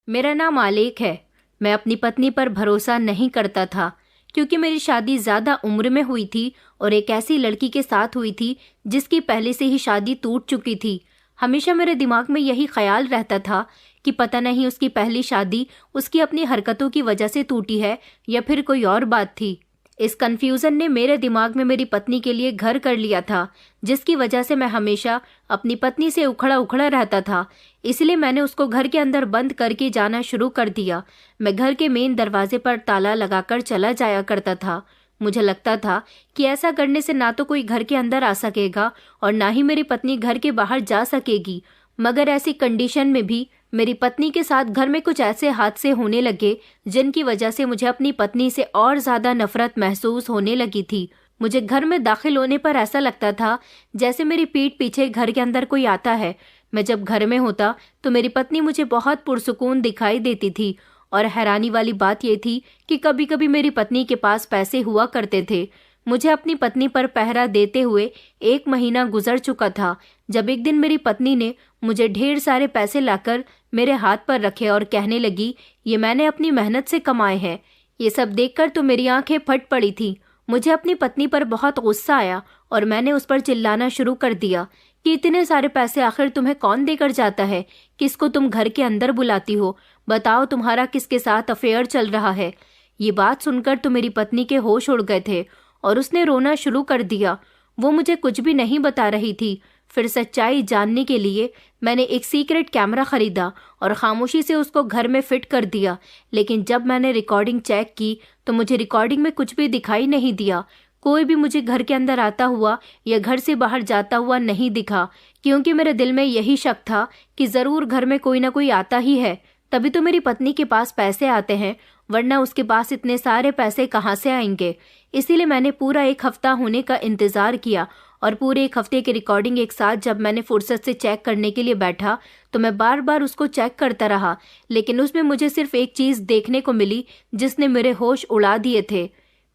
मेरा नाम आलेख है। मैं अपनी पत्नी पर भरोसा नहीं करता था क्योंकि मेरी शादी ज़्यादा उम्र में हुई थी और एक ऐसी लड़की के साथ हुई थी जिसकी पहले से ही शादी टूट चुकी थी। हमेशा मेरे दिमाग में यही ख्याल रहता था कि पता नहीं उसकी पहली शादी उसकी अपनी हरकतों की वजह से टूटी है या फिर कोई और बात थी। इस कन्फ्यूज़न ने मेरे दिमाग में मेरी पत्नी के लिए घर कर लिया था, जिसकी वजह से मैं हमेशा अपनी पत्नी से उखड़ा उखड़ा रहता था। इसलिए मैंने उसको घर के अंदर बंद करके जाना शुरू कर दिया। मैं घर के मेन दरवाजे पर ताला लगाकर चला जाया करता था। मुझे लगता था कि ऐसा करने से ना तो कोई घर के अंदर आ सकेगा और ना ही मेरी पत्नी घर के बाहर जा सकेगी। मगर ऐसी कंडीशन में भी मेरी पत्नी के साथ घर में कुछ ऐसे हादसे होने लगे जिनकी वजह से मुझे अपनी पत्नी से और ज़्यादा नफरत महसूस होने लगी थी। मुझे घर में दाखिल होने पर ऐसा लगता था जैसे मेरी पीठ पीछे घर के अंदर कोई आता है। मैं जब घर में होता तो मेरी पत्नी मुझे बहुत पुरसुकून दिखाई देती थी और हैरानी वाली बात यह थी कि कभी कभी मेरी पत्नी के पास पैसे हुआ करते थे। मुझे अपनी पत्नी पर पहरा देते हुए 1 महीना गुजर चुका था जब एक दिन मेरी पत्नी ने मुझे ढेर सारे पैसे लाकर मेरे हाथ पर रखे और कहने लगी, ये मैंने अपनी मेहनत से कमाए हैं। ये सब देखकर तो मेरी आंखें फट पड़ी थी। मुझे अपनी पत्नी पर बहुत गुस्सा आया और मैंने उस पर चिल्लाना शुरू कर दिया कि इतने सारे पैसे आखिर तुम्हें कौन देकर जाता है? किसको तुम घर के अंदर बुलाती हो? बताओ तुम्हारा किसके साथ अफेयर चल रहा है? ये बात सुनकर तो मेरी पत्नी के होश उड़ गए थे और उसने रोना शुरू कर दिया। वो मुझे कुछ भी नहीं बता रही थी। फिर सच्चाई जानने के लिए मैंने एक सीक्रेट कैमरा खरीदा और खामोशी से उसको घर में फिट कर दिया। लेकिन जब मैंने रिकॉर्डिंग चेक की तो मुझे रिकॉर्डिंग में कुछ भी दिखाई नहीं दिया। कोई भी मुझे घर के अंदर आता हुआ या घर से बाहर जाता हुआ नहीं दिखा, क्योंकि मेरे दिल में यही शक था कि ज़रूर घर में कोई ना कोई आता ही है, तभी तो मेरी पत्नी के पास पैसे आते हैं, वरना उसके पास इतने सारे पैसे कहाँ से आएंगे। इसीलिए मैंने पूरा 1 हफ्ता होने का इंतज़ार किया और पूरे 1 हफ्ते की रिकॉर्डिंग एक साथ जब मैंने फुर्सत से चेक करने के लिए बैठा तो मैं बार बार उसको चेक करता रहा, लेकिन उसमें मुझे सिर्फ एक चीज़ देखने को मिली जिसने मेरे होश उड़ा दिए थे।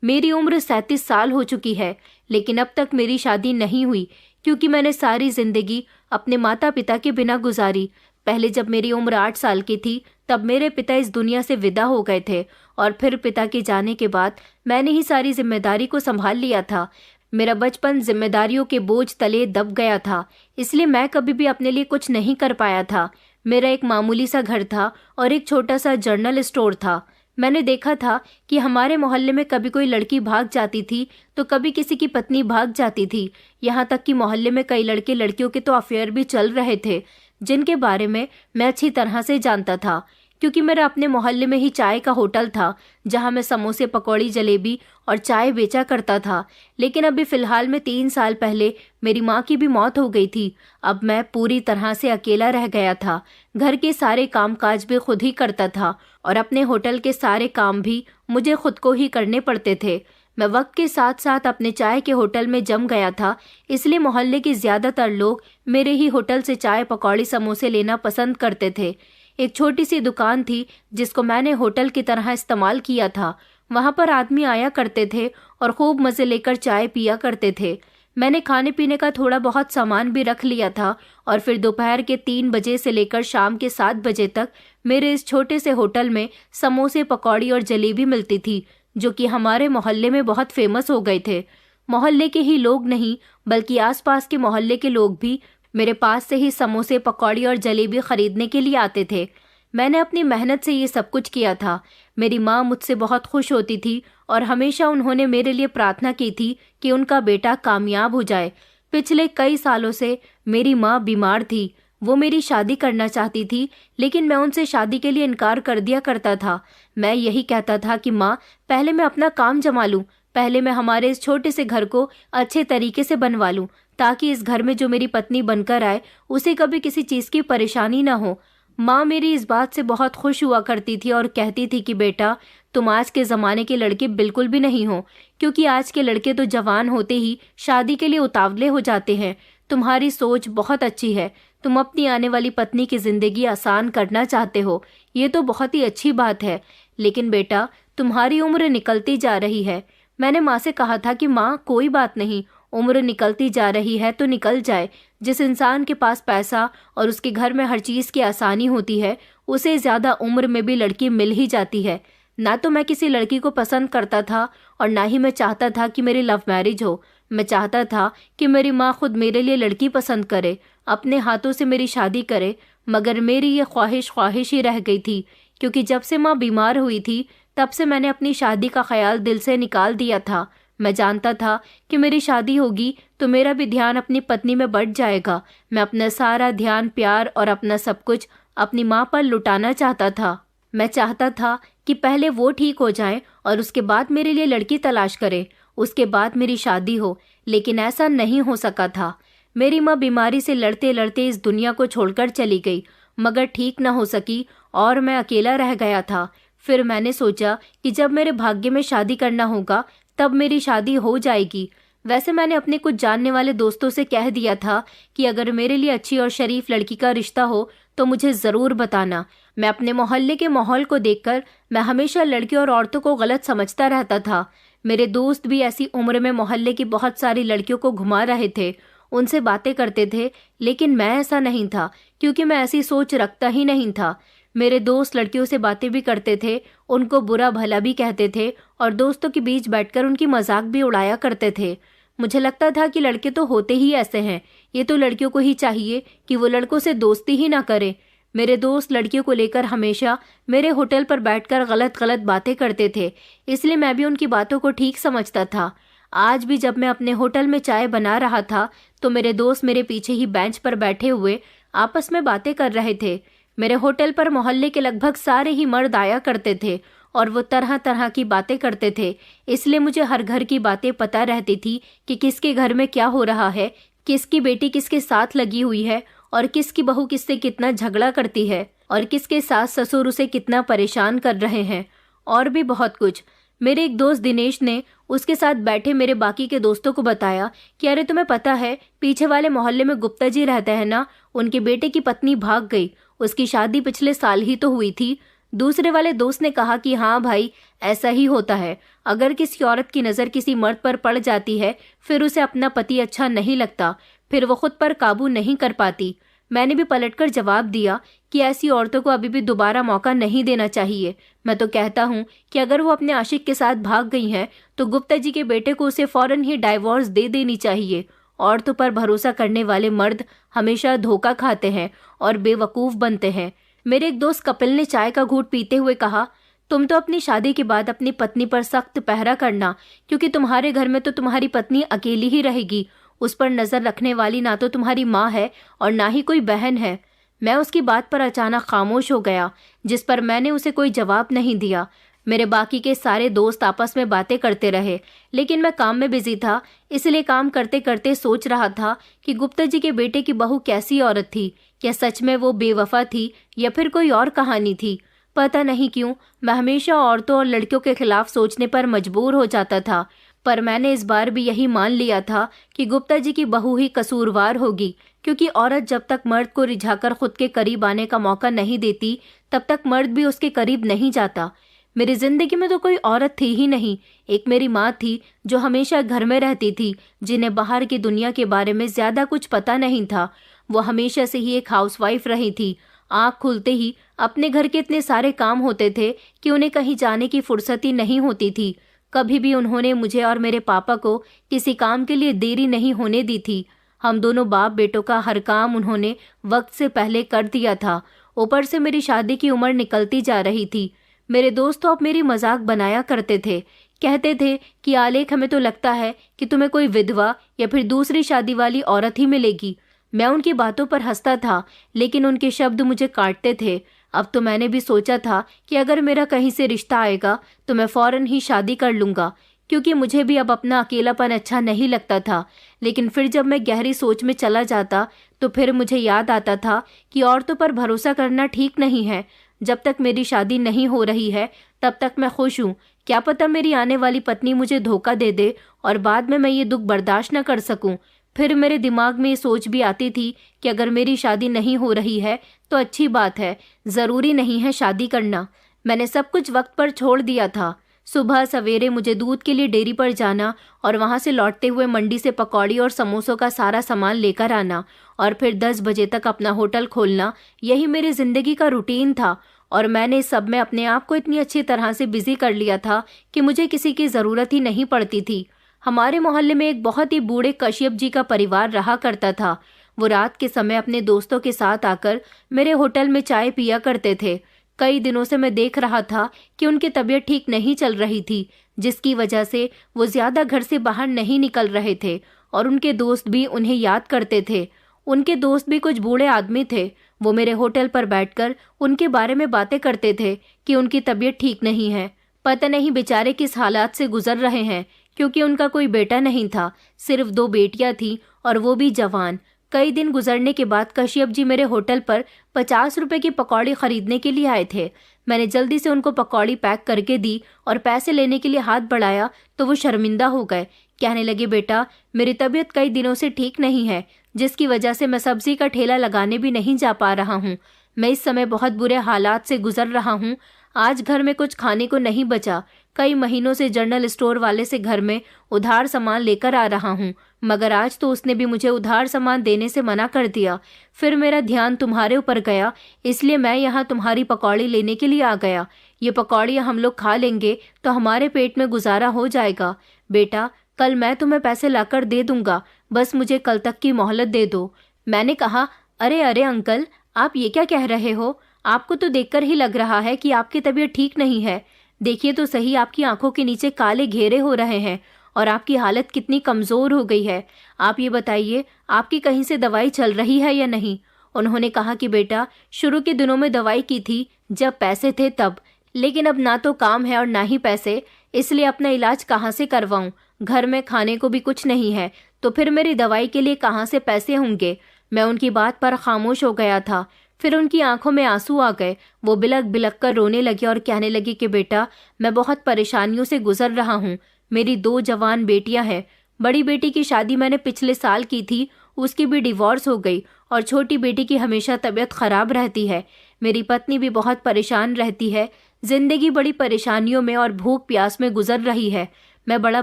मेरी उम्र 37 साल हो चुकी है, लेकिन अब तक मेरी शादी नहीं हुई क्योंकि मैंने सारी ज़िंदगी अपने माता पिता के बिना गुजारी। पहले जब मेरी उम्र 8 साल की थी तब मेरे पिता इस दुनिया से विदा हो गए थे और फिर पिता के जाने के बाद मैंने ही सारी जिम्मेदारी को संभाल लिया था। मेरा बचपन जिम्मेदारियों के बोझ तले दब गया था, इसलिए मैं कभी भी अपने लिए कुछ नहीं कर पाया था। मेरा एक मामूली सा घर था और एक छोटा सा जर्नल स्टोर था। मैंने देखा था कि हमारे मोहल्ले में कभी कोई लड़की भाग जाती थी तो कभी किसी की पत्नी भाग जाती थी। यहाँ तक कि मोहल्ले में कई लड़के लड़कियों के तो अफेयर भी चल रहे थे, जिनके बारे में मैं अच्छी तरह से जानता था क्योंकि मेरा अपने मोहल्ले में ही चाय का होटल था जहाँ मैं समोसे, पकौड़ी, जलेबी और चाय बेचा करता था। लेकिन अभी फ़िलहाल में 3 साल पहले मेरी माँ की भी मौत हो गई थी। अब मैं पूरी तरह से अकेला रह गया था। घर के सारे कामकाज भी खुद ही करता था और अपने होटल के सारे काम भी मुझे खुद को ही करने पड़ते थे। मैं वक्त के साथ साथ अपने चाय के होटल में जम गया था, इसलिए मोहल्ले के ज़्यादातर लोग मेरे ही होटल से चाय, पकौड़ी, समोसे लेना पसंद करते थे। एक छोटी सी दुकान थी जिसको मैंने होटल की तरह इस्तेमाल किया था। वहाँ पर आदमी आया करते थे और खूब मज़े लेकर चाय पिया करते थे। मैंने खाने पीने का थोड़ा बहुत सामान भी रख लिया था और फिर दोपहर के 3 बजे से लेकर शाम के 7 बजे तक मेरे इस छोटे से होटल में समोसे, पकौड़ी और जलेबी मिलती थी, जो कि हमारे मोहल्ले में बहुत फेमस हो गए थे। मोहल्ले के ही लोग नहीं बल्कि आसपास के मोहल्ले के लोग भी मेरे पास से ही समोसे, पकौड़ी और जलेबी खरीदने के लिए आते थे। मैंने अपनी मेहनत से ये सब कुछ किया था। मेरी माँ मुझसे बहुत खुश होती थी और हमेशा उन्होंने मेरे लिए प्रार्थना की थी कि उनका बेटा कामयाब हो जाए। पिछले कई सालों से मेरी माँ बीमार थी। वो मेरी शादी करना चाहती थी, लेकिन मैं उनसे शादी के लिए इनकार कर दिया करता था। मैं यही कहता था कि माँ, पहले मैं अपना काम जमा लूँ, पहले मैं हमारे इस छोटे से घर को अच्छे तरीके से बनवा लूँ, ताकि इस घर में जो मेरी पत्नी बनकर आए उसे कभी किसी चीज़ की परेशानी ना हो। माँ मेरी इस बात से बहुत खुश हुआ करती थी और कहती थी कि बेटा, तुम आज के ज़माने के लड़के बिल्कुल भी नहीं हो, क्योंकि आज के लड़के तो जवान होते ही शादी के लिए उतावले हो जाते हैं। तुम्हारी सोच बहुत अच्छी है, तुम अपनी आने वाली पत्नी की ज़िंदगी आसान करना चाहते हो, ये तो बहुत ही अच्छी बात है। लेकिन बेटा, तुम्हारी उम्र निकलती जा रही है। मैंने माँ से कहा था कि माँ, कोई बात नहीं, उम्र निकलती जा रही है तो निकल जाए। जिस इंसान के पास पैसा और उसके घर में हर चीज़ की आसानी होती है उसे ज़्यादा उम्र में भी लड़की मिल ही जाती है। ना तो मैं किसी लड़की को पसंद करता था और ना ही मैं चाहता था कि मेरी लव मैरिज हो। मैं चाहता था कि मेरी माँ खुद मेरे लिए लड़की पसंद करे, अपने हाथों से मेरी शादी करे। मगर मेरी ये ख्वाहिश ही रह गई थी, क्योंकि जब से माँ बीमार हुई थी तब से मैंने अपनी शादी का ख्याल दिल से निकाल दिया था। मैं जानता था कि मेरी शादी होगी तो मेरा भी ध्यान अपनी पत्नी में बढ़ जाएगा। मैं अपना सारा ध्यान, प्यार और अपना सब कुछ अपनी माँ पर लुटाना चाहता था। मैं चाहता था कि पहले वो ठीक हो जाएं और उसके बाद मेरे लिए लड़की तलाश करें, उसके बाद मेरी शादी हो। लेकिन ऐसा नहीं हो सका था। मेरी माँ बीमारी से लड़ते लड़ते इस दुनिया को छोड़कर चली गई, मगर ठीक न हो सकी और मैं अकेला रह गया था। फिर मैंने सोचा कि जब मेरे भाग्य में शादी करना होगा तब मेरी शादी हो जाएगी। वैसे मैंने अपने कुछ जानने वाले दोस्तों से कह दिया था कि अगर मेरे लिए अच्छी और शरीफ लड़की का रिश्ता हो तो मुझे ज़रूर बताना। मैं अपने मोहल्ले के माहौल को देखकर मैं हमेशा लड़कियों और औरतों को गलत समझता रहता था। मेरे दोस्त भी ऐसी उम्र में मोहल्ले की बहुत सारी लड़कियों को घुमा रहे थे, उनसे बातें करते थे, लेकिन मैं ऐसा नहीं था, क्योंकि मैं ऐसी सोच रखता ही नहीं था। मेरे दोस्त लड़कियों से बातें भी करते थे, उनको बुरा भला भी कहते थे और दोस्तों के बीच बैठकर उनकी मजाक भी उड़ाया करते थे। मुझे लगता था कि लड़के तो होते ही ऐसे हैं, ये तो लड़कियों को ही चाहिए कि वो लड़कों से दोस्ती ही ना करे। मेरे दोस्त लड़कियों को लेकर हमेशा मेरे होटल पर बैठकर गलत गलत बातें करते थे, इसलिए मैं भी उनकी बातों को ठीक समझता था। आज भी जब मैं अपने होटल में चाय बना रहा था तो मेरे दोस्त मेरे पीछे ही बेंच पर बैठे हुए आपस में बातें कर रहे थे। मेरे होटल पर मोहल्ले के लगभग सारे ही मर्द आया करते थे और वो तरह तरह की बातें करते थे, इसलिए मुझे हर घर की बातें पता रहती थी कि किसके घर में क्या हो रहा है, किसकी बेटी किसके साथ लगी हुई है और किसकी बहू किससे कितना झगड़ा करती है और किसके सास ससुर उसे कितना परेशान कर रहे हैं, और भी बहुत कुछ। मेरे एक दोस्त दिनेश ने उसके साथ बैठे मेरे बाकी के दोस्तों को बताया कि अरे तुम्हें पता है, पीछे वाले मोहल्ले में गुप्ता जी रहते हैं ना, उनके बेटे की पत्नी भाग गई, उसकी शादी पिछले साल ही तो हुई थी। दूसरे वाले दोस्त ने कहा कि हाँ भाई, ऐसा ही होता है। अगर किसी औरत की नज़र किसी मर्द पर पड़ जाती है फिर उसे अपना पति अच्छा नहीं लगता, फिर वो खुद पर काबू नहीं कर पाती। मैंने भी पलटकर जवाब दिया कि ऐसी औरतों को अभी भी दोबारा मौका नहीं देना चाहिए। मैं तो कहता हूँ कि अगर वो अपने आशिक के साथ भाग गई हैं तो गुप्ता जी के बेटे को उसे फौरन ही डाइवोर्स दे देनी चाहिए। औरतों पर भरोसा करने वाले मर्द हमेशा धोखा खाते हैं और बेवकूफ़ बनते हैं। मेरे एक दोस्त कपिल ने चाय का घूंट पीते हुए कहा, तुम तो अपनी शादी के बाद अपनी पत्नी पर सख्त पहरा करना, क्योंकि तुम्हारे घर में तो तुम्हारी पत्नी अकेली ही रहेगी। उस पर नज़र रखने वाली ना तो तुम्हारी माँ है और ना ही कोई बहन है। मैं उसकी बात पर अचानक खामोश हो गया, जिस पर मैंने उसे कोई जवाब नहीं दिया। मेरे बाकी के सारे दोस्त आपस में बातें करते रहे, लेकिन मैं काम में बिजी था, इसलिए काम करते करते सोच रहा था कि गुप्ता जी के बेटे की बहू कैसी औरत थी। क्या सच में वो बेवफा थी या फिर कोई और कहानी थी? पता नहीं क्यों मैं हमेशा औरतों और लड़कियों के खिलाफ सोचने पर मजबूर हो जाता था, पर मैंने इस बार भी यही मान लिया था कि गुप्ता जी की बहू ही कसूरवार होगी, क्योंकि औरत जब तक मर्द को रिझाकर खुद के करीब आने का मौका नहीं देती तब तक मर्द भी उसके करीब नहीं जाता। मेरी जिंदगी में तो कोई औरत थी ही नहीं। एक मेरी माँ थी जो हमेशा घर में रहती थी, जिन्हें बाहर की दुनिया के बारे में ज्यादा कुछ पता नहीं था। वो हमेशा से ही एक हाउसवाइफ रही थी। आँख खुलते ही अपने घर के इतने सारे काम होते थे कि उन्हें कहीं जाने की फुर्सत ही नहीं होती थी। कभी भी उन्होंने मुझे और मेरे पापा को किसी काम के लिए देरी नहीं होने दी थी। हम दोनों बाप बेटों का हर काम उन्होंने वक्त से पहले कर दिया था। ऊपर से मेरी शादी की उम्र निकलती जा रही थी। मेरे दोस्त तो अब मेरी मजाक बनाया करते थे, कहते थे कि आलेख, हमें तो लगता है कि तुम्हें कोई विधवा या फिर दूसरी शादी वाली औरत ही मिलेगी। मैं उनकी बातों पर हंसता था, लेकिन उनके शब्द मुझे काटते थे। अब तो मैंने भी सोचा था कि अगर मेरा कहीं से रिश्ता आएगा तो मैं फौरन ही शादी कर लूँगा, क्योंकि मुझे भी अब अपना अकेलापन अच्छा नहीं लगता था। लेकिन फिर जब मैं गहरी सोच में चला जाता तो फिर मुझे याद आता था कि औरतों पर भरोसा करना ठीक नहीं है। जब तक मेरी शादी नहीं हो रही है तब तक मैं खुश हूँ। क्या पता मेरी आने वाली पत्नी मुझे धोखा दे दे और बाद में मैं ये दुख बर्दाश्त न कर सकूँ। फिर मेरे दिमाग में ये सोच भी आती थी कि अगर मेरी शादी नहीं हो रही है तो अच्छी बात है, ज़रूरी नहीं है शादी करना। मैंने सब कुछ वक्त पर छोड़ दिया था। सुबह सवेरे मुझे दूध के लिए डेयरी पर जाना और वहां से लौटते हुए मंडी से पकौड़ी और समोसों का सारा सामान लेकर आना और फिर 10 बजे तक अपना होटल खोलना, यही मेरी जिंदगी का रूटीन था। और मैंने इस सब में अपने आप को इतनी अच्छी तरह से बिजी कर लिया था कि मुझे किसी की ज़रूरत ही नहीं पड़ती थी। हमारे मोहल्ले में एक बहुत ही बूढ़े कश्यप जी का परिवार रहा करता था। वो रात के समय अपने दोस्तों के साथ आकर मेरे होटल में चाय पिया करते थे। कई दिनों से मैं देख रहा था कि उनकी तबीयत ठीक नहीं चल रही थी, जिसकी वजह से वो ज्यादा घर से बाहर नहीं निकल रहे थे और उनके दोस्त भी उन्हें याद करते थे। उनके दोस्त भी कुछ बूढ़े आदमी थे। वो मेरे होटल पर बैठकर उनके बारे में बातें करते थे कि उनकी तबीयत ठीक नहीं है, पता नहीं बेचारे किस हालात से गुजर रहे हैं, क्योंकि उनका कोई बेटा नहीं था, सिर्फ 2 बेटियां थीं और वो भी जवान। कई दिन गुजरने के बाद कश्यप जी मेरे होटल पर 50 रुपए की पकौड़ी खरीदने के लिए आए थे। मैंने जल्दी से उनको पकौड़ी पैक करके दी और पैसे लेने के लिए हाथ बढ़ाया तो वो शर्मिंदा हो गए। कहने लगे, बेटा मेरी तबीयत कई दिनों से ठीक नहीं है, जिसकी वजह से मैं सब्जी का ठेला लगाने भी नहीं जा पा रहा हूँ। मैं इस समय बहुत बुरे हालात से गुजर रहा हूँ। आज घर में कुछ खाने को नहीं बचा। कई महीनों से जनरल स्टोर वाले से घर में उधार सामान लेकर आ रहा हूँ, मगर आज तो उसने भी मुझे उधार सामान देने से मना कर दिया। फिर मेरा ध्यान तुम्हारे ऊपर गया, इसलिए मैं यहाँ तुम्हारी पकौड़ी लेने के लिए आ गया। ये पकौड़ियाँ हम लोग खा लेंगे तो हमारे पेट में गुजारा हो जाएगा। बेटा कल मैं तुम्हें पैसे लाकर दे दूंगा, बस मुझे कल तक की मोहलत दे दो। मैंने कहा, अरे अरे अंकल, आप ये क्या कह रहे हो? आपको तो देखकर ही लग रहा है कि आपकी तबीयत ठीक नहीं है। देखिए तो सही, आपकी आंखों के नीचे काले घेरे हो रहे हैं और आपकी हालत कितनी कमजोर हो गई है। आप ये बताइए, आपकी कहीं से दवाई चल रही है या नहीं? उन्होंने कहा कि बेटा शुरू के दिनों में दवाई की थी, जब पैसे थे तब, लेकिन अब ना तो काम है और ना ही पैसे, इसलिए अपना इलाज कहाँ से करवाऊं? घर में खाने को भी कुछ नहीं है, तो फिर मेरी दवाई के लिए कहाँ से पैसे होंगे? मैं उनकी बात पर खामोश हो गया था। फिर उनकी आंखों में आंसू आ गए। वो बिलक बिलक कर रोने लगे और कहने लगे कि बेटा मैं बहुत परेशानियों से गुजर रहा हूँ। मेरी 2 जवान बेटियां हैं। बड़ी बेटी की शादी मैंने पिछले साल की थी, उसकी भी डिवोर्स हो गई और छोटी बेटी की हमेशा तबीयत खराब रहती है। मेरी पत्नी भी बहुत परेशान रहती है। जिंदगी बड़ी परेशानियों में और भूख प्यास में गुजर रही है। मैं बड़ा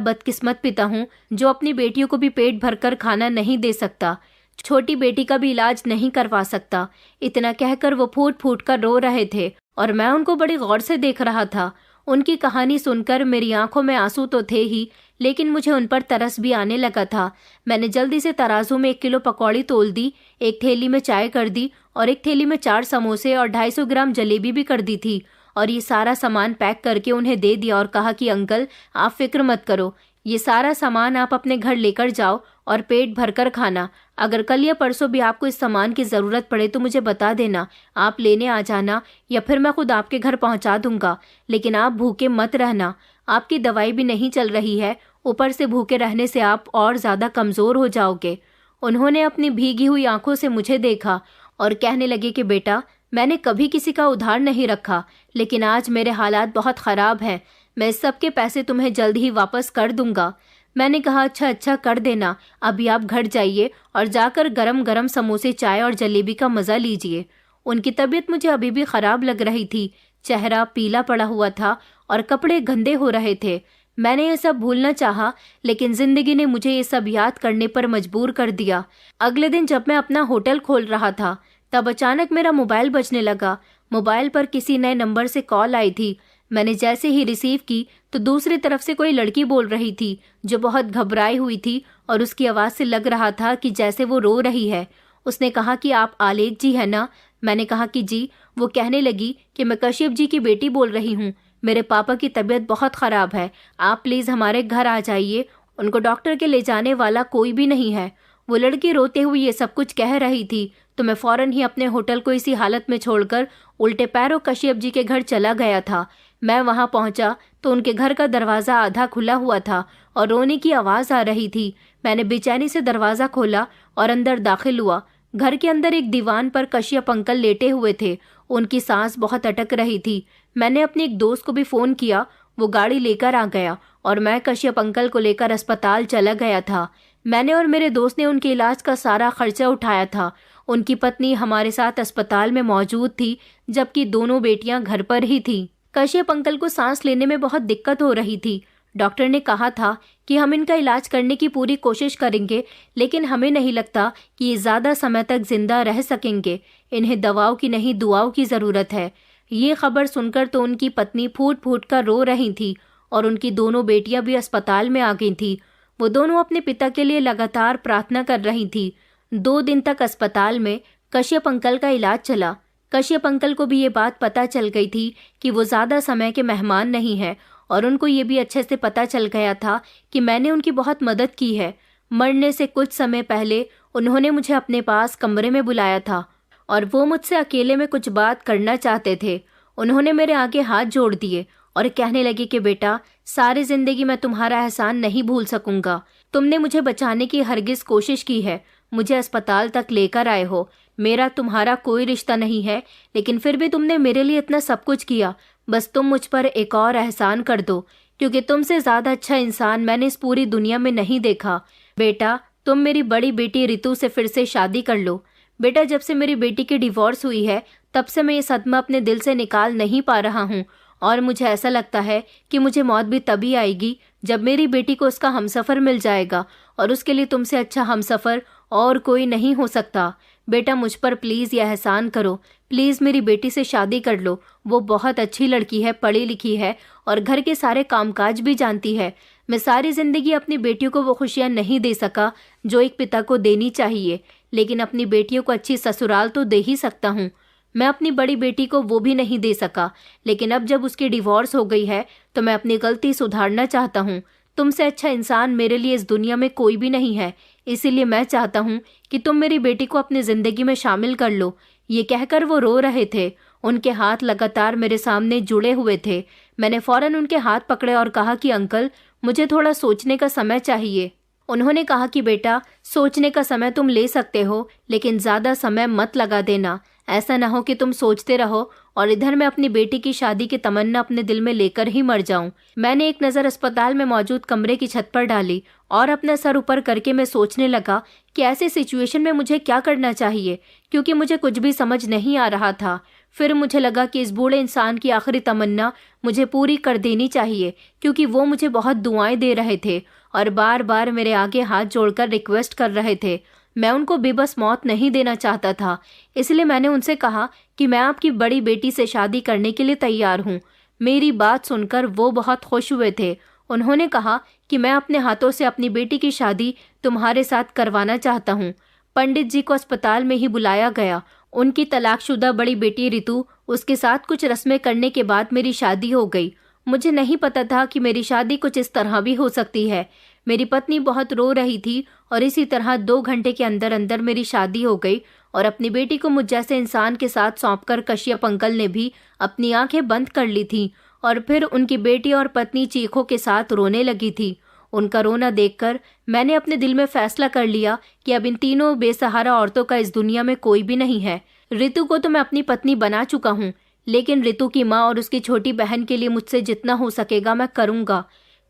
बदकिस्मत पिता हूँ जो अपनी बेटियों को भी पेट भरकर खाना नहीं दे सकता, छोटी बेटी का भी इलाज नहीं करवा सकता। इतना कहकर वो फूट फूट कर रो रहे थे और मैं उनको बड़ी गौर से देख रहा था। उनकी कहानी सुनकर मेरी आंखों में आंसू तो थे ही, लेकिन मुझे उन पर तरस भी आने लगा था। मैंने जल्दी से तराजू में 1 किलो पकौड़ी तोल दी, एक थैली में चाय कर दी और एक थैली में 4 समोसे और 250 ग्राम जलेबी भी कर दी थी और ये सारा सामान पैक करके उन्हें दे दिया और कहा कि अंकल आप फिक्र मत करो, ये सारा सामान आप अपने घर लेकर जाओ और पेट भरकर खाना। अगर कल या परसों भी आपको इस सामान की ज़रूरत पड़े तो मुझे बता देना, आप लेने आ जाना या फिर मैं खुद आपके घर पहुंचा दूंगा, लेकिन आप भूखे मत रहना। आपकी दवाई भी नहीं चल रही है, ऊपर से भूखे रहने से आप और ज़्यादा कमज़ोर हो जाओगे। उन्होंने अपनी भीगी हुई आंखों से मुझे देखा और कहने लगे कि बेटा मैंने कभी किसी का उधार नहीं रखा, लेकिन आज मेरे हालात बहुत ख़राब हैं। मैं इस सब के पैसे तुम्हें जल्द ही वापस कर दूंगा। मैंने कहा, अच्छा कर देना, अभी आप घर जाइए और जाकर गरम गरम समोसे, चाय और जलेबी का मज़ा लीजिए। उनकी तबीयत मुझे अभी भी ख़राब लग रही थी। चेहरा पीला पड़ा हुआ था और कपड़े गंदे हो रहे थे। मैंने ये सब भूलना चाहा, लेकिन जिंदगी ने मुझे ये सब याद करने पर मजबूर कर दिया। अगले दिन जब मैं अपना होटल खोल रहा था तब अचानक मेरा मोबाइल बजने लगा। मोबाइल पर किसी नए नंबर से कॉल आई थी। मैंने जैसे ही रिसीव की तो दूसरी तरफ से कोई लड़की बोल रही थी जो बहुत घबराई हुई थी और उसकी आवाज़ से लग रहा था कि जैसे वो रो रही है। उसने कहा कि आप आलेख जी है ना? मैंने कहा कि जी। वो कहने लगी कि मैं कश्यप जी की बेटी बोल रही हूँ, मेरे पापा की तबीयत बहुत ख़राब है, आप प्लीज़ हमारे घर आ जाइए, उनको डॉक्टर के ले जाने वाला कोई भी नहीं है। वो लड़की रोते हुए ये सब कुछ कह रही थी तो मैं फ़ौरन ही अपने होटल को इसी हालत में छोड़कर उल्टे पैरों कश्यप जी के घर चला गया था। मैं वहां पहुंचा तो उनके घर का दरवाज़ा आधा खुला हुआ था और रोने की आवाज़ आ रही थी। मैंने बेचैनी से दरवाज़ा खोला और अंदर दाखिल हुआ। घर के अंदर एक दीवान पर कश्यप अंकल लेटे हुए थे। उनकी सांस बहुत अटक रही थी। मैंने अपने एक दोस्त को भी फ़ोन किया, वो गाड़ी लेकर आ गया और मैं कश्यप अंकल को लेकर अस्पताल चला गया था। मैंने और मेरे दोस्त ने उनके इलाज का सारा खर्चा उठाया था। उनकी पत्नी हमारे साथ अस्पताल में मौजूद थी, जबकि दोनों बेटियां घर पर ही थी। कश्यप अंकल को सांस लेने में बहुत दिक्कत हो रही थी। डॉक्टर ने कहा था कि हम इनका इलाज करने की पूरी कोशिश करेंगे, लेकिन हमें नहीं लगता कि ये ज़्यादा समय तक जिंदा रह सकेंगे। इन्हें दवाओं की नहीं, दुआओं की ज़रूरत है। ये खबर सुनकर तो उनकी पत्नी फूट फूट कर रो रही थी और उनकी दोनों बेटियां भी अस्पताल में आ गई थी। वो दोनों अपने पिता के लिए लगातार प्रार्थना कर रही थी। 2 दिन तक अस्पताल में कश्यप अंकल का इलाज चला। कश्यप अंकल को भी ये बात पता चल गई थी कि वो ज़्यादा समय के मेहमान नहीं है, और उनको ये भी अच्छे से पता चल गया था कि मैंने उनकी बहुत मदद की है। मरने से कुछ समय पहले उन्होंने मुझे अपने पास कमरे में बुलाया था और वो मुझसे अकेले में कुछ बात करना चाहते थे। उन्होंने मेरे आगे हाथ जोड़ दिए और कहने लगे कि बेटा, सारी जिंदगी मैं तुम्हारा एहसान नहीं भूल सकूंगा। तुमने मुझे बचाने की हरगिज कोशिश की है, मुझे अस्पताल तक लेकर आए हो। मेरा तुम्हारा कोई रिश्ता नहीं है, लेकिन फिर भी तुमने मेरे लिए इतना सब कुछ किया। बस तुम मुझ पर एक और एहसान कर दो, क्योंकि तुमसे ज्यादा अच्छा इंसान मैंने इस पूरी दुनिया में नहीं देखा। बेटा, तुम मेरी बड़ी बेटी रितु से फिर से शादी कर लो। बेटा, जब से मेरी बेटी की डिवोर्स हुई है, तब से मैं ये सदमा अपने दिल से निकाल नहीं पा रहा हूँ, और मुझे ऐसा लगता है कि मुझे मौत भी तभी आएगी जब मेरी बेटी को उसका हमसफर मिल जाएगा, और उसके लिए तुमसे अच्छा हमसफर और कोई नहीं हो सकता। बेटा, मुझ पर प्लीज़ यह एहसान करो, प्लीज़ मेरी बेटी से शादी कर लो। वो बहुत अच्छी लड़की है, पढ़ी लिखी है और घर के सारे कामकाज भी जानती है। मैं सारी ज़िंदगी अपनी बेटियों को वो खुशियाँ नहीं दे सका जो एक पिता को देनी चाहिए, लेकिन अपनी बेटियों को अच्छी ससुराल तो दे ही सकता हूँ। मैं अपनी बड़ी बेटी को वो भी नहीं दे सका, लेकिन अब जब उसकी डिवोर्स हो गई है तो मैं अपनी गलती सुधारना चाहता हूँ। तुमसे अच्छा इंसान मेरे लिए इस दुनिया में कोई भी नहीं है, इसीलिए मैं चाहता हूँ कि तुम मेरी बेटी को अपनी जिंदगी में शामिल कर लो। ये कहकर वो रो रहे थे। उनके हाथ लगातार मेरे सामने जुड़े हुए थे। मैंने फौरन उनके हाथ पकड़े और कहा कि अंकल, मुझे थोड़ा सोचने का समय चाहिए। उन्होंने कहा कि बेटा, सोचने का समय तुम ले सकते हो, लेकिन ज़्यादा समय मत लगा देना। ऐसा ना हो कि तुम सोचते रहो और इधर मैं अपनी बेटी की शादी की तमन्ना अपने दिल में लेकर ही मर जाऊं। मैंने एक नज़र अस्पताल में मौजूद कमरे की छत पर डाली और अपना सर ऊपर करके मैं सोचने लगा कि ऐसे सिचुएशन में मुझे क्या करना चाहिए, क्योंकि मुझे कुछ भी समझ नहीं आ रहा था। फिर मुझे लगा कि इस बूढ़े इंसान की आखिरी तमन्ना मुझे पूरी कर देनी चाहिए, क्योंकि वो मुझे बहुत दुआएं दे रहे थे और बार बार मेरे आगे हाथ जोड़कर रिक्वेस्ट कर रहे थे। मैं उनको बेबस मौत नहीं देना चाहता था, इसलिए मैंने उनसे कहा कि मैं आपकी बड़ी बेटी से शादी करने के लिए तैयार हूँ। मेरी बात सुनकर वो बहुत खुश हुए थे। उन्होंने कहा कि मैं अपने हाथों से अपनी बेटी की शादी तुम्हारे साथ करवाना चाहता हूँ। पंडित जी को अस्पताल में ही बुलाया गया। उनकी तलाकशुदा बड़ी बेटी रितु, उसके साथ कुछ रस्में करने के बाद मेरी शादी हो गई। मुझे नहीं पता था कि मेरी शादी कुछ इस तरह भी हो सकती है। मेरी पत्नी बहुत रो रही थी और इसी तरह 2 घंटे के अंदर अंदर मेरी शादी हो गई और अपनी बेटी को मुझ जैसे इंसान के साथ सौंपकर कश्यप अंकल ने भी अपनी आंखें बंद कर ली थी। और फिर उनकी बेटी और पत्नी चीखों के साथ रोने लगी थी। उनका रोना देखकर मैंने अपने दिल में फैसला कर लिया कि अब इन तीनों बेसहारा औरतों का इस दुनिया में कोई भी नहीं है। रितु को तो मैं अपनी पत्नी बना चुका हूँ, लेकिन रितु की माँ और उसकी छोटी बहन के लिए मुझसे जितना हो सकेगा मैं करूँगा।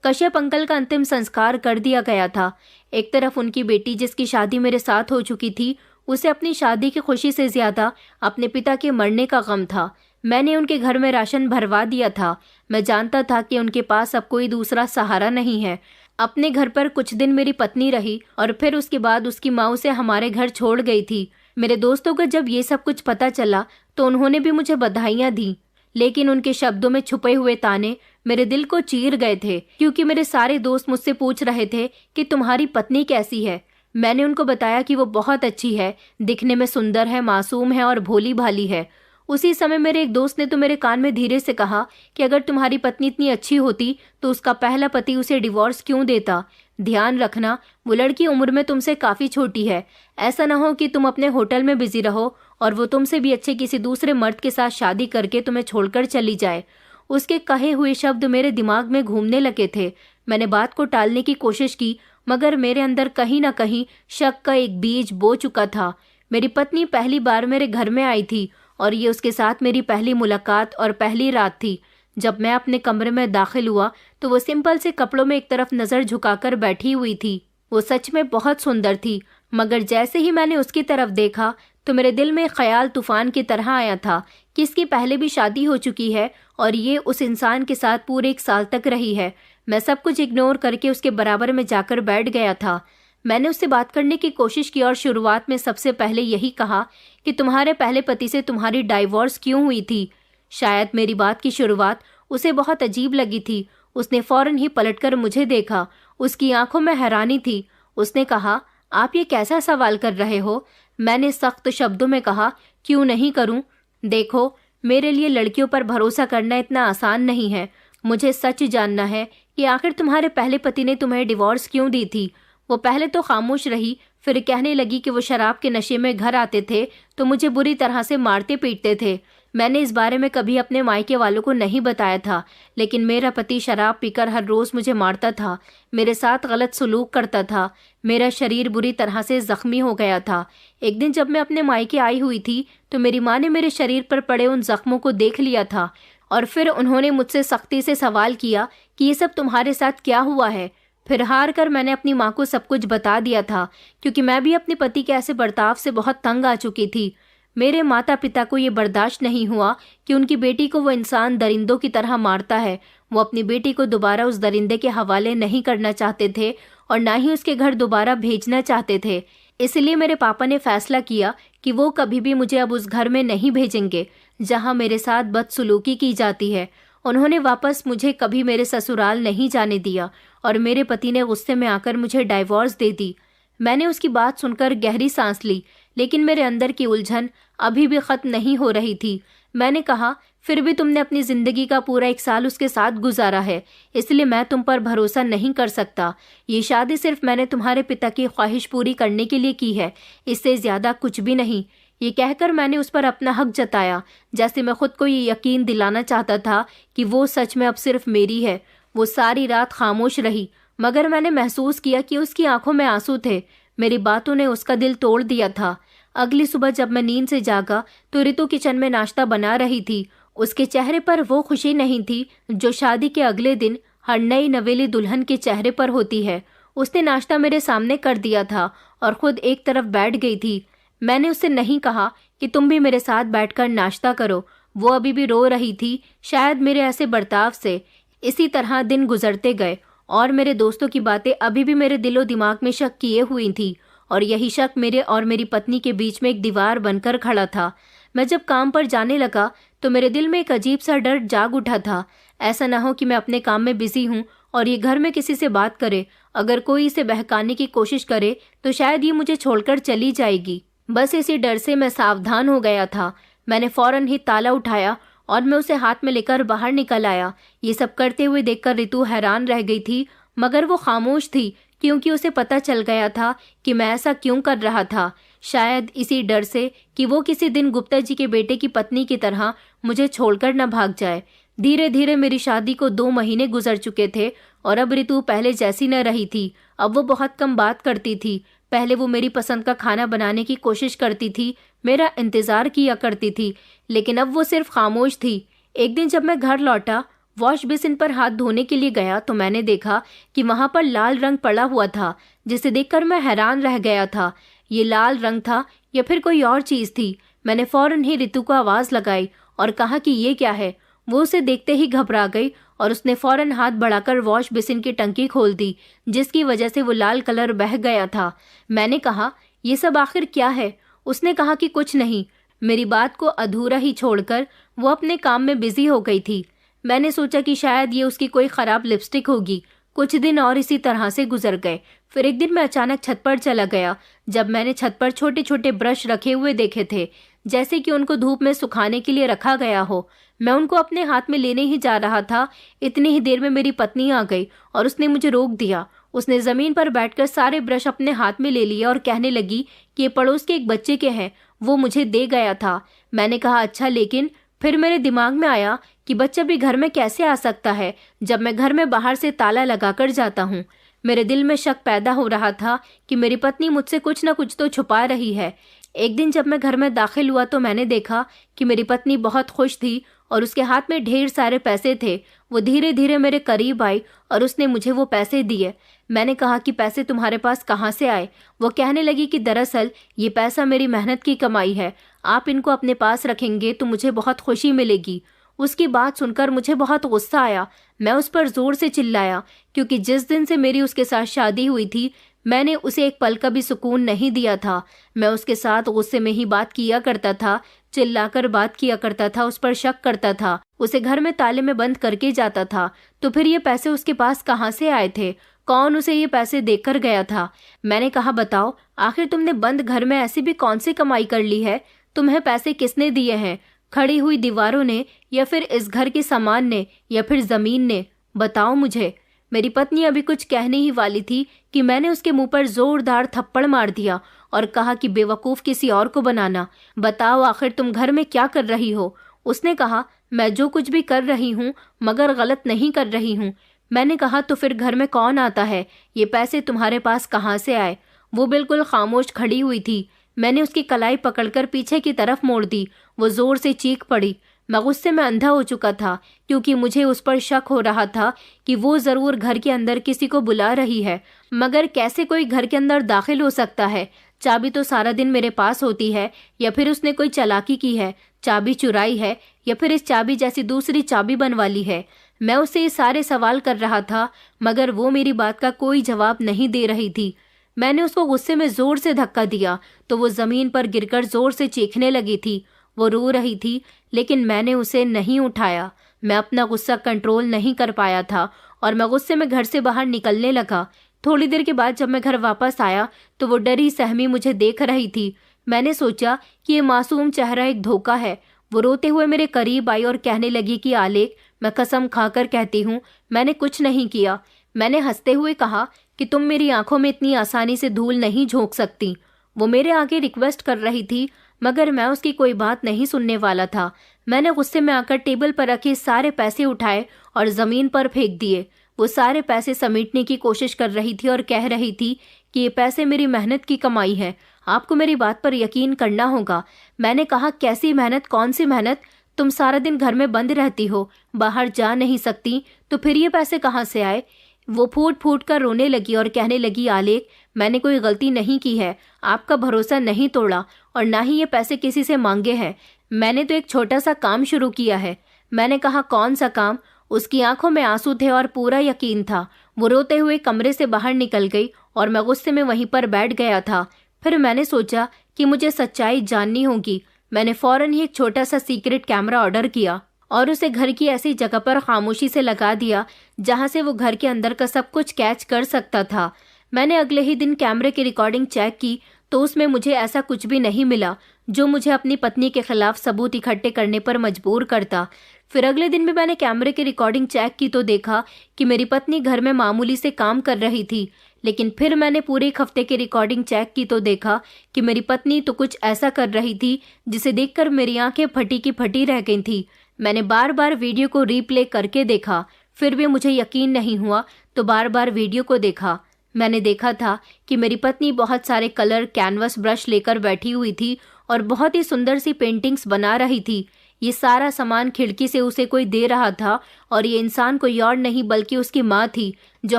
कश्यप अंकल का अंतिम संस्कार कर दिया गया था। एक तरफ उनकी बेटी, जिसकी शादी मेरे साथ हो चुकी थी, उसे अपनी शादी की खुशी से ज्यादा अपने पिता के मरने का गम था। मैंने उनके घर में राशन भरवा दिया था। मैं जानता था कि उनके पास अब कोई दूसरा सहारा नहीं है। अपने घर पर कुछ दिन मेरी पत्नी रही और फिर उसके बाद उसकी माँ उसे हमारे घर छोड़ गई थी। मेरे दोस्तों को जब ये सब कुछ पता चला तो उन्होंने भी मुझे बधाइयाँ दी, लेकिन उनके शब्दों में छुपे हुए ताने मेरे दिल को चीर गए थे, क्योंकि मेरे सारे दोस्त मुझसे पूछ रहे थे कि तुम्हारी पत्नी कैसी है। मैंने उनको बताया कि वो बहुत अच्छी है, दिखने में सुंदर है, मासूम है और भोली भाली है। उसी समय मेरे एक दोस्त ने तो मेरे कान में धीरे से कहा कि अगर तुम्हारी पत्नी इतनी अच्छी होती तो उसका पहला पति उसे डिवोर्स क्यों देता। ध्यान रखना, वो लड़की उम्र में तुमसे काफ़ी छोटी है। ऐसा ना हो कि तुम अपने होटल में बिजी रहो और वो तुमसे भी अच्छे किसी दूसरे मर्द के साथ शादी करके तुम्हें छोड़कर चली जाए। उसके कहे हुए शब्द मेरे दिमाग में घूमने लगे थे। मैंने बात को टालने की कोशिश की, मगर मेरे अंदर कहीं ना कहीं शक का एक बीज बो चुका था। मेरी पत्नी पहली बार मेरे घर में आई थी और ये उसके साथ मेरी पहली मुलाकात और पहली रात थी। जब मैं अपने कमरे में दाखिल हुआ तो वो सिंपल से कपड़ों में एक तरफ नज़र झुकाकर बैठी हुई थी। वो सच में बहुत सुंदर थी, मगर जैसे ही मैंने उसकी तरफ देखा तो मेरे दिल में ख्याल तूफान की तरह आया था कि कि इसकी पहले भी शादी हो चुकी है और ये उस इंसान के साथ पूरे 1 साल तक रही है। मैं सब कुछ इग्नोर करके उसके बराबर में जाकर बैठ गया था। मैंने उससे बात करने की कोशिश की और शुरुआत में सबसे पहले यही कहा कि तुम्हारे पहले पति से तुम्हारी डाइवोर्स क्यों हुई थी। शायद मेरी बात की शुरुआत उसे बहुत अजीब लगी थी। उसने फौरन ही पलटकर मुझे देखा। उसकी आंखों में हैरानी थी। उसने कहा, आप ये कैसा सवाल कर रहे हो? मैंने सख्त शब्दों में कहा, क्यों नहीं करूं? देखो, मेरे लिए लड़कियों पर भरोसा करना इतना आसान नहीं है। मुझे सच जानना है कि आखिर तुम्हारे पहले पति ने तुम्हें डिवोर्स क्यों दी थी। वो पहले तो खामोश रही, फिर कहने लगी कि वो शराब के नशे में घर आते थे तो मुझे बुरी तरह से मारते पीटते थे। मैंने इस बारे में कभी अपने मायके वालों को नहीं बताया था, लेकिन मेरा पति शराब पीकर हर रोज मुझे मारता था, मेरे साथ गलत सलूक करता था। मेरा शरीर बुरी तरह से जख्मी हो गया था। एक दिन जब मैं अपने मायके आई हुई थी तो मेरी माँ ने मेरे शरीर पर पड़े उन जख्मों को देख लिया था और फिर उन्होंने मुझसे सख्ती से सवाल किया कि ये सब तुम्हारे साथ क्या हुआ है। फिर हार कर मैंने अपनी माँ को सब कुछ बता दिया था, क्योंकि मैं भी अपने पति के ऐसे बर्ताव से बहुत तंग आ चुकी थी। मेरे माता पिता को ये बर्दाश्त नहीं हुआ कि उनकी बेटी को वो इंसान दरिंदों की तरह मारता है। वो अपनी बेटी को दोबारा उस दरिंदे के हवाले नहीं करना चाहते थे और ना ही उसके घर दोबारा भेजना चाहते थे। इसलिए मेरे पापा ने फैसला किया कि वो कभी भी मुझे अब उस घर में नहीं भेजेंगे जहाँ मेरे साथ बदसलूकी की जाती है। उन्होंने वापस मुझे कभी मेरे ससुराल नहीं जाने दिया और मेरे पति ने गुस्से में आकर मुझे डाइवोर्स दे दी। मैंने उसकी बात सुनकर गहरी सांस ली, लेकिन मेरे अंदर की उलझन अभी भी खत्म नहीं हो रही थी। मैंने कहा, फिर भी तुमने अपनी जिंदगी का पूरा 1 साल उसके साथ गुजारा है, इसलिए मैं तुम पर भरोसा नहीं कर सकता। ये शादी सिर्फ मैंने तुम्हारे पिता की ख्वाहिश पूरी करने के लिए की है, इससे ज्यादा कुछ भी नहीं। ये कहकर मैंने उस पर अपना हक जताया, जैसे मैं खुद को ये यकीन दिलाना चाहता था कि वो सच में अब सिर्फ मेरी है। वो सारी रात खामोश रही, मगर मैंने महसूस किया कि उसकी आंखों में आंसू थे। मेरी बातों ने उसका दिल तोड़ दिया था। अगली सुबह जब मैं नींद से जागा तो रितु किचन में नाश्ता बना रही थी। उसके चेहरे पर वो खुशी नहीं थी जो शादी के अगले दिन हर नई नवेली दुल्हन के चेहरे पर होती है। उसने नाश्ता मेरे सामने कर दिया था और खुद एक तरफ बैठ गई थी। मैंने उससे नहीं कहा कि तुम भी मेरे साथ बैठकर नाश्ता करो। वो अभी भी रो रही थी, शायद मेरे ऐसे बर्ताव से। इसी तरह दिन गुजरते गए और मेरे दोस्तों की बातें अभी भी मेरे दिलो दिमाग में शक किए हुई थी और यही शक मेरे और मेरी पत्नी के बीच में एक दीवार बनकर खड़ा था। मैं जब काम पर जाने लगा तो मेरे दिल में एक अजीब सा डर जाग उठा था। ऐसा ना हो कि मैं अपने काम में बिजी हूँ और ये घर में किसी से बात करे। अगर कोई इसे बहकाने की कोशिश करे तो शायद ये मुझे छोड़कर चली जाएगी। बस इसी डर से मैं सावधान हो गया था। मैंने फौरन ही ताला उठाया और मैं उसे हाथ में लेकर बाहर निकल आया। ये सब करते हुए देखकर रितु हैरान रह गई थी, मगर वो खामोश थी क्योंकि उसे पता चल गया था कि मैं ऐसा क्यों कर रहा था। शायद इसी डर से कि वो किसी दिन गुप्ता जी के बेटे की पत्नी की तरह मुझे छोड़कर न भाग जाए। धीरे धीरे मेरी शादी को 2 महीने गुजर चुके थे और अब रितु पहले जैसी न रही थी। अब वो बहुत कम बात करती थी। पहले वो मेरी पसंद का खाना बनाने की कोशिश करती थी, मेरा इंतजार किया करती थी, लेकिन अब वो सिर्फ खामोश थी। एक दिन जब मैं घर लौटा, वॉश बेसिन पर हाथ धोने के लिए गया तो मैंने देखा कि वहां पर लाल रंग पड़ा हुआ था, जिसे देखकर मैं हैरान रह गया था। ये लाल रंग था या फिर कोई और चीज थी। मैंने फौरन ही रितु को आवाज लगाई और कहा कि ये क्या है। वो उसे देखते ही घबरा गई और उसने फौरन हाथ बढ़ाकर वॉश बेसिन की टंकी खोल दी, जिसकी वजह से वो लाल कलर बह गया था। मैंने कहा, ये सब आखिर क्या है? उसने कहा कि कुछ नहीं। मेरी बात को अधूरा ही छोड़कर वो अपने काम में बिजी हो गई थी। मैंने सोचा कि शायद ये उसकी कोई खराब लिपस्टिक होगी। कुछ दिन और इसी तरह से गुजर गए। फिर एक दिन मैं अचानक छत पर चला गया। जब मैंने छत पर छोटे छोटे ब्रश रखे हुए देखे थे, जैसे कि उनको धूप में सुखाने के लिए रखा गया हो, मैं उनको अपने हाथ में लेने ही जा रहा था। इतनी ही देर में मेरी पत्नी आ गई और उसने मुझे रोक दिया। उसने जमीन पर बैठकर सारे ब्रश अपने हाथ में ले लिए और कहने लगी कि ये पड़ोस के एक बच्चे के हैं, वो मुझे दे गया था। मैंने कहा, अच्छा, लेकिन फिर मेरे दिमाग में आया कि बच्चा भी घर में कैसे आ सकता है जब मैं घर में बाहर से ताला लगाकर जाता हूँ। मेरे दिल में शक पैदा हो रहा था कि मेरी पत्नी मुझसे कुछ न कुछ तो छुपा रही है। एक दिन जब मैं घर में दाखिल हुआ तो मैंने देखा कि मेरी पत्नी बहुत खुश थी और उसके हाथ में ढेर सारे पैसे थे। वो धीरे धीरे मेरे करीब आई और उसने मुझे वो पैसे दिए। मैंने कहा कि पैसे तुम्हारे पास कहाँ से आए? वो कहने लगी कि दरअसल ये पैसा मेरी मेहनत की कमाई है, आप इनको अपने पास रखेंगे तो मुझे बहुत खुशी मिलेगी। उसकी बात सुनकर मुझे बहुत गुस्सा आया। मैं उस पर जोर से चिल्लाया, क्योंकि जिस दिन से मेरी उसके साथ शादी हुई थी मैंने उसे एक पल का भी सुकून नहीं दिया था। मैं उसके साथ गुस्से में ही बात किया करता था, चिल्लाकर बात किया करता था, उस पर शक करता था, उसे घर में ताले में बंद करके जाता था। तो फिर ये पैसे उसके पास कहाँ से आए थे? कौन उसे ये पैसे देकर गया था? मैंने कहा, बताओ, आखिर तुमने बंद घर में ऐसी भी कौन सी कमाई कर ली है? तुम्हें पैसे किसने दिए हैं? खड़ी हुई दीवारों ने, या फिर इस घर के सामान ने, या फिर जमीन ने? बताओ मुझे। मेरी पत्नी अभी कुछ कहने ही वाली थी कि मैंने उसके मुंह पर जोरदार थप्पड़ मार दिया और कहा कि बेवकूफ किसी और को बनाना। बताओ, आखिर तुम घर में क्या कर रही हो? उसने कहा, मैं जो कुछ भी कर रही हूँ मगर गलत नहीं कर रही हूँ। मैंने कहा, तो फिर घर में कौन आता है? ये पैसे तुम्हारे पास कहाँ से आए? वो बिल्कुल खामोश खड़ी हुई थी। मैंने उसकी कलाई पकड़कर पीछे की तरफ मोड़ दी। वो जोर से चीख पड़ी। मैं गुस्से में अंधा हो चुका था, क्योंकि मुझे उस पर शक हो रहा था कि वो जरूर घर के अंदर किसी को बुला रही है। मगर कैसे कोई घर के अंदर दाखिल हो सकता है? चाबी तो सारा दिन मेरे पास होती है, या फिर उसने कोई चालाकी की है, चाबी चुराई है, या फिर इस चाबी जैसी दूसरी चाबी बनवा ली है। मैं उससे ये सारे सवाल कर रहा था, मगर वो मेरी बात का कोई जवाब नहीं दे रही थी। मैंने उसको गुस्से में जोर से धक्का दिया तो वो जमीन पर गिरकर जोर से चीखने लगी थी। वो रो रही थी, लेकिन मैंने उसे नहीं उठाया। मैं अपना गुस्सा कंट्रोल नहीं कर पाया था और मैं गुस्से में घर से बाहर निकलने लगा। थोड़ी देर के बाद जब मैं घर वापस आया तो वो डरी सहमी मुझे देख रही थी। मैंने सोचा कि ये मासूम चेहरा एक धोखा है। वो रोते हुए मेरे करीब आई और कहने लगी कि आलेख, मैं कसम खाकर कहती हूँ मैंने कुछ नहीं किया। मैंने हंसते हुए कहा कि तुम मेरी आंखों में इतनी आसानी से धूल नहीं झोंक सकती। वो मेरे आगे रिक्वेस्ट कर रही थी, मगर मैं उसकी कोई बात नहीं सुनने वाला था। मैंने गुस्से में आकर टेबल पर रखे सारे पैसे उठाए और जमीन पर फेंक दिए। वो सारे पैसे समेटने की कोशिश कर रही थी और कह रही थी कि ये पैसे मेरी मेहनत की कमाई है, आपको मेरी बात पर यकीन करना होगा। मैंने कहा, कैसी मेहनत? कौन सी मेहनत? तुम सारा दिन घर में बंद रहती हो, बाहर जा नहीं सकती, तो फिर ये पैसे कहाँ से आए? वो फूट फूट कर रोने लगी और कहने लगी, आलेख, मैंने कोई गलती नहीं की है, आपका भरोसा नहीं तोड़ा और ना ही ये पैसे किसी से मांगे हैं। मैंने तो एक छोटा सा काम शुरू किया है। मैंने कहा, कौन सा काम? उसकी आंखों में आंसू थे और पूरा यकीन था। वो रोते हुए कमरे से बाहर निकल गई और मैं गुस्से में वहीं पर बैठ गया था। फिर मैंने सोचा कि मुझे सच्चाई जाननी होगी। मैंने फौरन ही एक छोटा सा सीक्रेट कैमरा ऑर्डर किया और उसे घर की ऐसी जगह पर खामोशी से लगा दिया जहां से वो घर के अंदर का सब कुछ कैच कर सकता था। मैंने अगले ही दिन कैमरे की रिकॉर्डिंग चेक की तो उसमें मुझे ऐसा कुछ भी नहीं मिला जो मुझे अपनी पत्नी के खिलाफ सबूत इकट्ठे करने पर मजबूर करता। फिर अगले दिन भी मैंने कैमरे की रिकॉर्डिंग चेक की तो देखा कि मेरी पत्नी घर में मामूली से काम कर रही थी। लेकिन फिर मैंने पूरे एक हफ्ते की रिकॉर्डिंग चेक की तो देखा कि मेरी पत्नी तो कुछ ऐसा कर रही थी जिसे देखकर मेरी आंखें फटी की फटी रह गई थी। मैंने बार बार वीडियो को रीप्ले करके देखा, फिर भी मुझे यकीन नहीं हुआ तो बार बार वीडियो को देखा। मैंने देखा था कि मेरी पत्नी बहुत सारे कलर कैनवस ब्रश लेकर बैठी हुई थी और बहुत ही सुंदर सी पेंटिंग्स बना रही थी। ये सारा सामान खिड़की से उसे कोई दे रहा था और ये इंसान कोई और नहीं बल्कि उसकी माँ थी। जो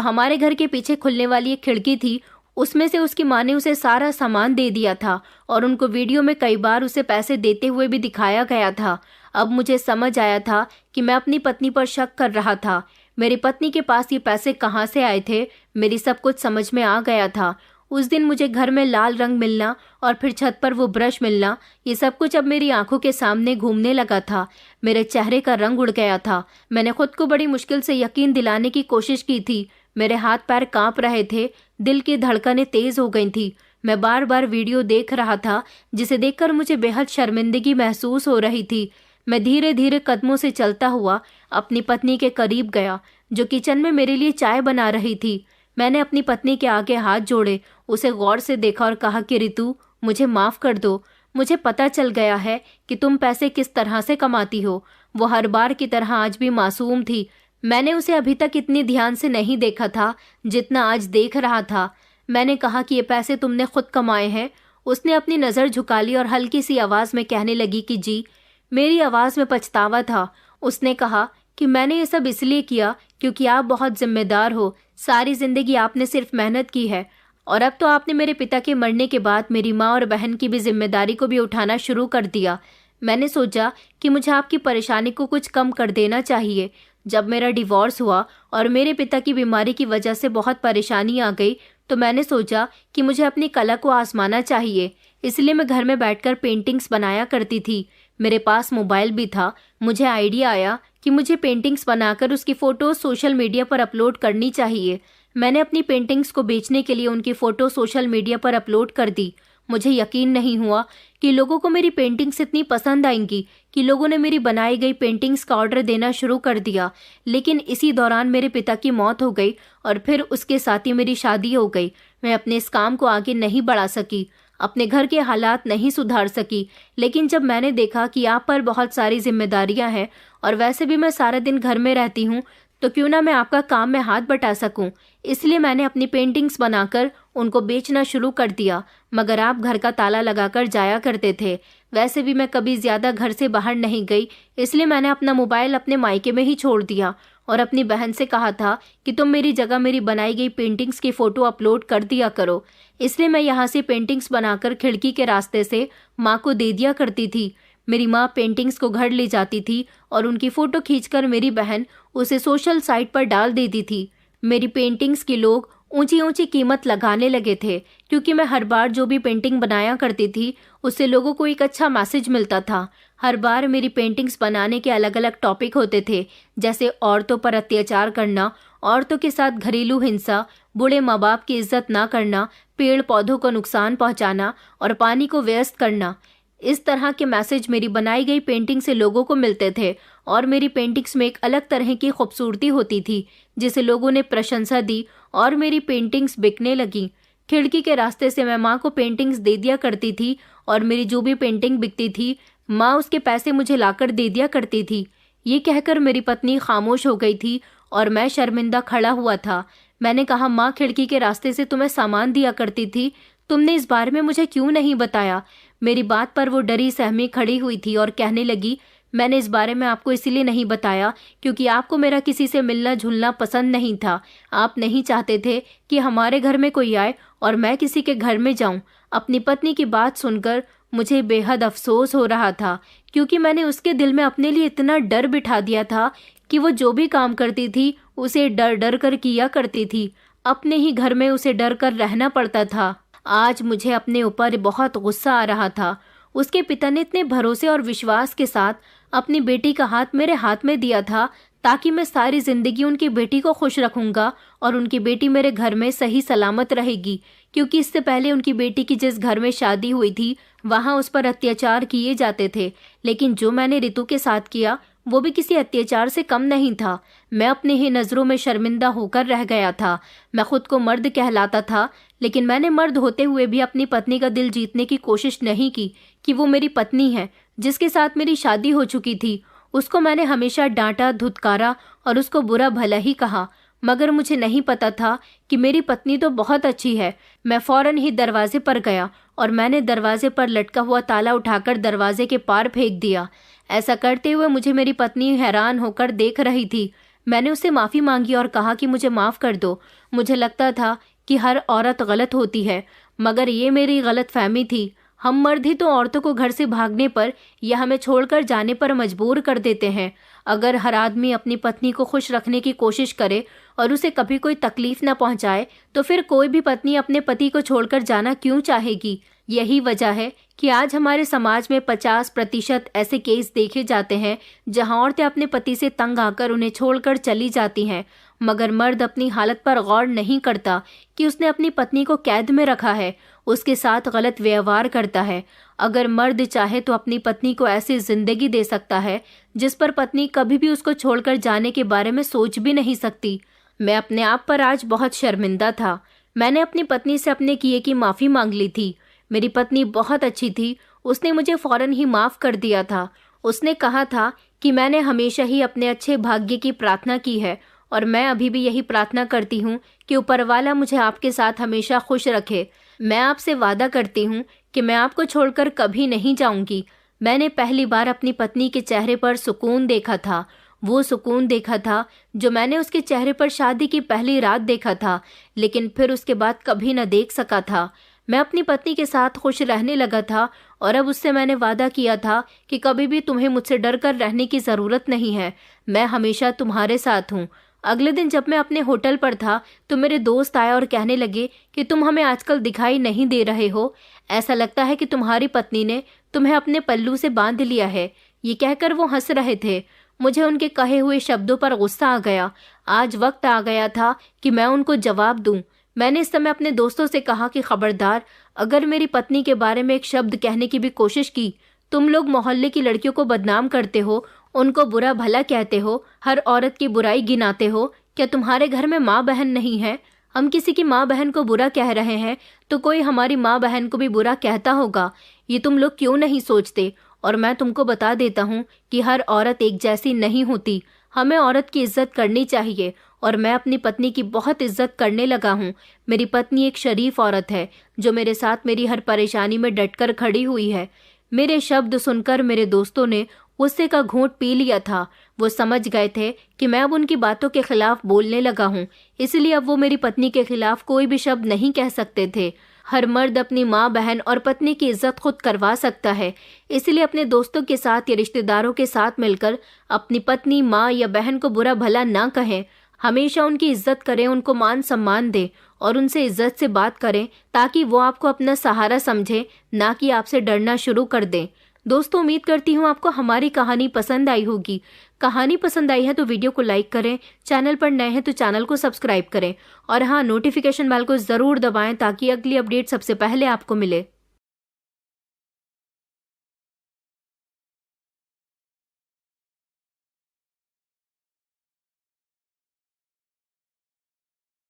हमारे घर के पीछे खुलने वाली एक खिड़की थी उसमें से उसकी माँ ने उसे सारा सामान दे दिया था और उनको वीडियो में कई बार उसे पैसे देते हुए भी दिखाया गया था। अब मुझे समझ आया था कि मैं अपनी पत्नी पर शक कर रहा था। मेरी पत्नी के पास ये पैसे कहाँ से आए थे? मेरी सब कुछ समझ में आ गया था। उस दिन मुझे घर में लाल रंग मिलना और फिर छत पर वो ब्रश मिलना, ये सब कुछ अब मेरी आंखों के सामने घूमने लगा था। मेरे चेहरे का रंग उड़ गया था। मैंने खुद को बड़ी मुश्किल से यकीन दिलाने की कोशिश की थी। मेरे हाथ पैर कांप रहे थे, दिल की धड़कनें तेज हो गई थी। मैं बार बार वीडियो देख रहा था जिसे देखकर मुझे बेहद शर्मिंदगी महसूस हो रही थी। मैं धीरे धीरे कदमों से चलता हुआ अपनी पत्नी के करीब गया जो किचन में मेरे लिए चाय बना रही थी। मैंने अपनी पत्नी के आगे हाथ जोड़े, उसे गौर से देखा और कहा कि रितु, मुझे माफ कर दो। मुझे पता चल गया है कि तुम पैसे किस तरह से कमाती हो। वो हर बार की तरह आज भी मासूम थी। मैंने उसे अभी तक इतनी ध्यान से नहीं देखा था जितना आज देख रहा था। मैंने कहा कि ये पैसे तुमने खुद कमाए हैं। उसने अपनी नज़र झुका ली और हल्की सी आवाज़ में कहने लगी कि जी। मेरी आवाज़ में पछतावा था। उसने कहा कि मैंने ये सब इसलिए किया क्योंकि आप बहुत जिम्मेदार हो। सारी जिंदगी आपने सिर्फ मेहनत की है और अब तो आपने मेरे पिता के मरने के बाद मेरी माँ और बहन की भी जिम्मेदारी को भी उठाना शुरू कर दिया। मैंने सोचा कि मुझे आपकी परेशानी को कुछ कम कर देना चाहिए। जब मेरा डिवोर्स हुआ और मेरे पिता की बीमारी की वजह से बहुत परेशानी आ गई तो मैंने सोचा कि मुझे अपनी कला को आजमाना चाहिए। इसलिए मैं घर में बैठकर पेंटिंग्स बनाया करती थी। मेरे पास मोबाइल भी था। मुझे आइडिया आया कि मुझे पेंटिंग्स बनाकर उसकी फ़ोटो सोशल मीडिया पर अपलोड करनी चाहिए। मैंने अपनी पेंटिंग्स को बेचने के लिए उनकी फ़ोटो सोशल मीडिया पर अपलोड कर दी। मुझे यकीन नहीं हुआ कि लोगों को मेरी पेंटिंग्स इतनी पसंद आएंगी कि लोगों ने मेरी बनाई गई पेंटिंग्स का ऑर्डर देना शुरू कर दिया। लेकिन इसी दौरान मेरे पिता की मौत हो गई और फिर उसके साथ ही मेरी शादी हो गई। मैं अपने इस काम को आगे नहीं बढ़ा सकी, अपने घर के हालात नहीं सुधार सकी। लेकिन जब मैंने देखा कि आप पर बहुत सारी जिम्मेदारियां हैं और वैसे भी मैं सारा दिन घर में रहती हूँ, तो क्यों ना मैं आपका काम में हाथ बटा सकूं। इसलिए मैंने अपनी पेंटिंग्स बनाकर उनको बेचना शुरू कर दिया। मगर आप घर का ताला लगाकर जाया करते थे। वैसे भी मैं कभी ज़्यादा घर से बाहर नहीं गई, इसलिए मैंने अपना मोबाइल अपने मायके में ही छोड़ दिया और अपनी बहन से कहा था कि तुम मेरी जगह मेरी बनाई गई पेंटिंग्स की फ़ोटो अपलोड कर दिया करो। इसलिए मैं यहाँ से पेंटिंग्स बनाकर खिड़की के रास्ते से माँ को दे दिया करती थी। मेरी माँ पेंटिंग्स को घर ले जाती थी और उनकी फ़ोटो खींचकर मेरी बहन उसे सोशल साइट पर डाल देती थी। मेरी पेंटिंग्स की लोग ऊंची ऊंची कीमत लगाने लगे थे क्योंकि मैं हर बार जो भी पेंटिंग बनाया करती थी उससे लोगों को एक अच्छा मैसेज मिलता था। हर बार मेरी पेंटिंग्स बनाने के अलग अलग टॉपिक होते थे, जैसे औरतों पर अत्याचार करना, औरतों के साथ घरेलू हिंसा, बूढ़े माँ बाप की इज्जत ना करना, पेड़ पौधों को नुकसान पहुँचाना और पानी को व्यस्त करना। इस तरह के मैसेज मेरी बनाई गई पेंटिंग से लोगों को मिलते थे और मेरी पेंटिंग्स में एक अलग तरह की खूबसूरती होती थी जिसे लोगों ने प्रशंसा दी और मेरी पेंटिंग्स बिकने लगी। खिड़की के रास्ते से मैं माँ को पेंटिंग्स दे दिया करती थी और मेरी जो भी पेंटिंग बिकती थी माँ उसके पैसे मुझे लाकर दे दिया करती थी। ये कहकर मेरी पत्नी खामोश हो गई थी और मैं शर्मिंदा खड़ा हुआ था। मैंने कहा, माँ खिड़की के रास्ते से तुम्हें सामान दिया करती थी, तुमने इस बारे में मुझे क्यों नहीं बताया। मेरी बात पर वो डरी सहमी खड़ी हुई थी और कहने लगी, मैंने इस बारे में आपको इसलिए नहीं बताया क्योंकि आपको मेरा किसी से मिलना जुलना पसंद नहीं था। आप नहीं चाहते थे कि हमारे घर में कोई आए और मैं किसी के घर में जाऊं। अपनी पत्नी की बात सुनकर मुझे बेहद अफसोस हो रहा था क्योंकि मैंने उसके दिल में अपने लिए इतना डर बिठा दिया था कि वो जो भी काम करती थी उसे डर डर कर किया करती थी। अपने ही घर में उसे डर कर रहना पड़ता था। आज मुझे अपने ऊपर बहुत गुस्सा आ रहा था। उसके पिता ने इतने भरोसे और विश्वास के साथ अपनी बेटी का हाथ मेरे हाथ में दिया था ताकि मैं सारी जिंदगी उनकी बेटी को खुश रखूंगा और उनकी बेटी मेरे घर में सही सलामत रहेगी, क्योंकि इससे पहले उनकी बेटी की जिस घर में शादी हुई थी वहां उस पर अत्याचार किए जाते थे। लेकिन जो मैंने रितु के साथ किया वो भी किसी अत्याचार से कम नहीं था। मैं अपने ही नज़रों में शर्मिंदा होकर रह गया था। मैं खुद को मर्द कहलाता था, लेकिन मैंने मर्द होते हुए भी अपनी पत्नी का दिल जीतने की कोशिश नहीं की कि वो मेरी पत्नी है जिसके साथ मेरी शादी हो चुकी थी। उसको मैंने हमेशा डांटा, धुतकारा और उसको बुरा भला ही कहा, मगर मुझे नहीं पता था कि मेरी पत्नी तो बहुत अच्छी है। मैं फौरन ही दरवाजे पर गया और मैंने दरवाजे पर लटका हुआ ताला उठाकर दरवाजे के पार फेंक दिया। ऐसा करते हुए मुझे मेरी पत्नी हैरान होकर देख रही थी। मैंने उससे माफ़ी मांगी और कहा कि मुझे माफ़ कर दो। मुझे लगता था कि हर औरत गलत होती है, मगर ये मेरी गलत फहमी थी। हम मर्द ही तो औरतों को घर से भागने पर या हमें छोड़कर जाने पर मजबूर कर देते हैं। अगर हर आदमी अपनी पत्नी को खुश रखने की कोशिश करे और उसे कभी कोई तकलीफ न पहुंचाए, तो फिर कोई भी पत्नी अपने पति को छोड़कर जाना क्यों चाहेगी। यही वजह है कि आज हमारे समाज में 50% ऐसे केस देखे जाते हैं जहां औरतें अपने पति से तंग आकर उन्हें छोड़कर चली जाती हैं, मगर मर्द अपनी हालत पर गौर नहीं करता कि उसने अपनी पत्नी को कैद में रखा है, उसके साथ गलत व्यवहार करता है। अगर मर्द चाहे तो अपनी पत्नी को ऐसी जिंदगी दे सकता है जिस पर पत्नी कभी भी उसको छोड़कर जाने के बारे में सोच भी नहीं सकती। मैं अपने आप पर आज बहुत शर्मिंदा था। मैंने अपनी पत्नी से अपने किए की माफ़ी मांग ली थी। मेरी पत्नी बहुत अच्छी थी, उसने मुझे फौरन ही माफ़ कर दिया था। उसने कहा था कि मैंने हमेशा ही अपने अच्छे भाग्य की प्रार्थना की है और मैं अभी भी यही प्रार्थना करती हूँ कि ऊपर वाला मुझे आपके साथ हमेशा खुश रखे। मैं आपसे वादा करती हूँ कि मैं आपको छोड़कर कभी नहीं जाऊँगी। मैंने पहली बार अपनी पत्नी के चेहरे पर सुकून देखा था। वो सुकून देखा था जो मैंने उसके चेहरे पर शादी की पहली रात देखा था, लेकिन फिर उसके बाद कभी न देख सका था। मैं अपनी पत्नी के साथ खुश रहने लगा था और अब उससे मैंने वादा किया था कि कभी भी तुम्हें मुझसे डर कर रहने की ज़रूरत नहीं है। मैं हमेशा तुम्हारे साथ हूँ। अगले दिन जब मैं अपने होटल पर था तो मेरे दोस्त आए और कहने लगे कि तुम हमें आजकल दिखाई नहीं दे रहे हो। ऐसा लगता है कि तुम्हारी पत्नी ने तुम्हें अपने पल्लू से बांध लिया है। ये कहकर वो हंस रहे थे। मुझे उनके कहे हुए शब्दों पर गुस्सा आ गया। आज वक्त आ गया था कि मैं उनको जवाब दूं। मैंने इस समय अपने दोस्तों से कहा कि खबरदार, अगर मेरी पत्नी के बारे में एक शब्द कहने की भी कोशिश की, तुम लोग मोहल्ले की लड़कियों को बदनाम करते हो, उनको बुरा भला कहते हो, हर औरत की बुराई गिनाते हो। क्या तुम्हारे घर में माँ बहन नहीं है? हम किसी की माँ बहन को बुरा कह रहे हैं तो कोई हमारी माँ बहन को भी बुरा कहता होगा। ये तुम लोग क्यों नहीं सोचते? और मैं तुमको बता देता हूँ कि हर औरत एक जैसी नहीं होती। हमें औरत की इज्जत करनी चाहिए और मैं अपनी पत्नी की बहुत इज्जत करने लगा हूँ। मेरी पत्नी एक शरीफ औरत है जो मेरे साथ मेरी हर परेशानी में डटकर खड़ी हुई है। मेरे शब्द सुनकर मेरे दोस्तों ने गुस्से का घूंट पी लिया था। वो समझ गए थे कि मैं अब उनकी बातों के खिलाफ बोलने लगा हूँ, इसलिए अब वो मेरी पत्नी के खिलाफ कोई भी शब्द नहीं कह सकते थे। हर मर्द अपनी माँ बहन और पत्नी की इज्जत खुद करवा सकता है, इसलिए अपने दोस्तों के साथ या रिश्तेदारों के साथ मिलकर अपनी पत्नी, माँ या बहन को बुरा भला ना कहें। हमेशा उनकी इज्जत करें, उनको मान सम्मान दें और उनसे इज्जत से बात करें ताकि वो आपको अपना सहारा समझे, ना कि आपसे डरना शुरू कर दें। दोस्तों, उम्मीद करती हूँ आपको हमारी कहानी पसंद आई होगी। कहानी पसंद आई है तो वीडियो को लाइक करें, चैनल पर नए हैं तो चैनल को सब्सक्राइब करें और हाँ, नोटिफिकेशन बेल को ज़रूर दबाएं ताकि अगली अपडेट सबसे पहले आपको मिले।